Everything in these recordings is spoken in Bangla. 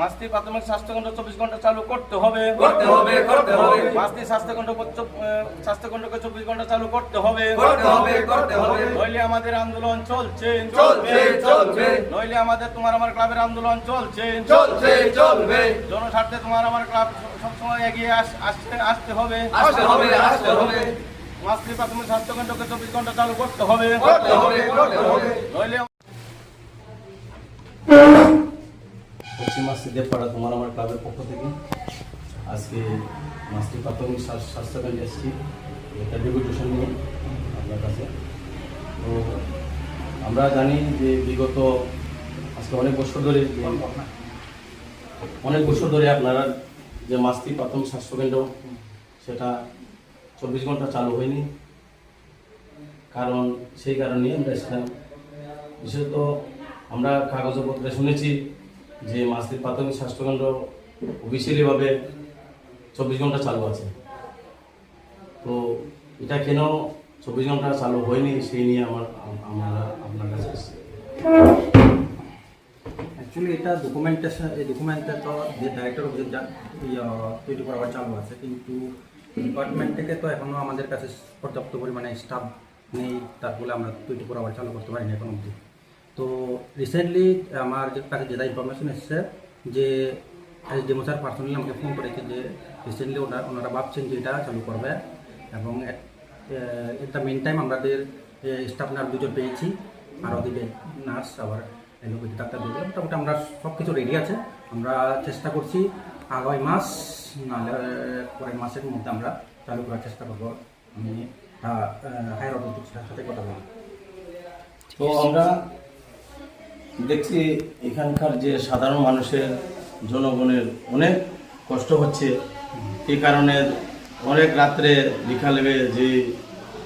মাস্তি প্রাথমিক স্বাস্থ্যকেন্দ্র 24 ঘন্টা চালু করতে হবে। মাস্তি স্বাস্থ্যকেন্দ্রকে 24 ঘন্টা চালু করতে হবে। নইলে আমাদের আন্দোলন চলছে। নইলে আমাদের তোমার আমার ক্লাবের আন্দোলন চলছে। জনস্বার্থে তোমার আমার ক্লাব সবসময় এগিয়ে আসতে হবে। মাস্তি প্রাথমিক স্বাস্থ্যকেন্দ্রকে 24 ঘন্টা চালু করতে হবে। নইলে পশ্চিম মাস্তি দেবপাড়া তোমার আমার ক্লাবের পক্ষ থেকে আজকে মাস্তি প্রাথমিক স্বাস্থ্যকেন্দ্রে এসেছি একটা ডেপুটেশন নিয়ে আপনার কাছে। তো আমরা জানি যে বিগত আজকে অনেক বছর ধরে আপনারা যে মাস্তি প্রাথমিক স্বাস্থ্যকেন্দ্র সেটা 24 ঘন্টা চালু হয়নি, কারণ সেই কারণে আমরা এসেছিলাম। বিশেষত আমরা কাগজপত্রে শুনেছি যে মাস্তি প্রাথমিক স্বাস্থ্যকেন্দ্র অফিসিয়ালিভাবে 24 ঘন্টা চালু আছে। তো এটা কেন 24 ঘন্টা চালু হয়নি সেই নিয়ে আমরা আপনার কাছে এসেছি। অ্যাকচুয়ালি এটা ডকুমেন্টে তো যে ডাইরেক্টর অফিসে 24 আওয়ার চালু আছে, কিন্তু ডিপার্টমেন্ট থেকে তো এখনও আমাদের কাছে পর্যাপ্ত পরিমাণে স্টাফ নেই, তার ফলে আমরা 24 আওয়ার চালু করতে পারিনি এখন অবধি। তো রিসেন্টলি আমার কাছে যেটা ইনফরমেশন এসেছে যে এসডিএমও স্যার পার্সোনালি আমাকে ফোন করেছে যে রিসেন্টলি ওনারা ভাবছেন যে এটা চালু করবে, এবং এটা মেন টাইম আমাদের স্টাফ নার্স 2 জন পেয়েছি, আর ওদিকে নার্স আবার এলোপ্যাথি ডাক্তার দিয়েছে। মোটামুটি আমরা সব কিছু রেডি আছে। আমরা চেষ্টা করছি আগামী মাস নাহলে পরের মাসের মধ্যে আমরা চালু করার চেষ্টা করবো। আমি হায়ার অথরিটির সাথে কথা বলি। তো আমরা দেখছি এখানকার যে সাধারণ মানুষের জনগণের অনেক কষ্ট হচ্ছে, এই কারণে অনেক রাত্রে বিকালে যে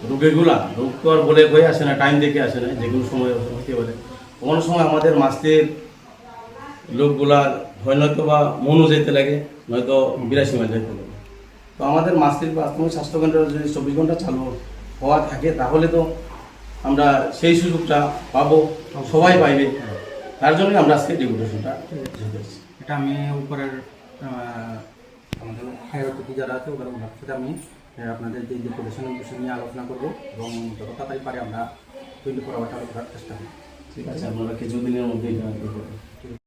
রোগ তো আর বলে হয়ে আসে না, টাইম দেখে আসে না, যে কোনো সময় হতে পারে। কোনো সময় আমাদের মাস্তির লোকগুলা হয় নয়তো বা মনও যেতে লাগে, নয়তো 82 মাইল যেতে লাগে। তো আমাদের মাস্তির প্রাথমিক স্বাস্থ্যকেন্দ্র যদি 24 ঘন্টা চালু হওয়া থাকে তাহলে তো আমরা সেই সুযোগটা পাবো, সবাই পাইবে। তার জন্যই আমরা আজকে ডেপুটেশনটা যেতেছি। এটা আমি উপরের আমাদের হায়ার অথরিটি যারা আছে ওনার সাথে আমি আপনাদের যে ডেপুটেশনের বিষয় নিয়ে আলোচনা করবো, এবং যত তাড়াতাড়ি পারে আমরা 24 আওয়ার চালু করার চেষ্টা করব। ঠিক আছে, আপনারা কিছুদিনের মধ্যেই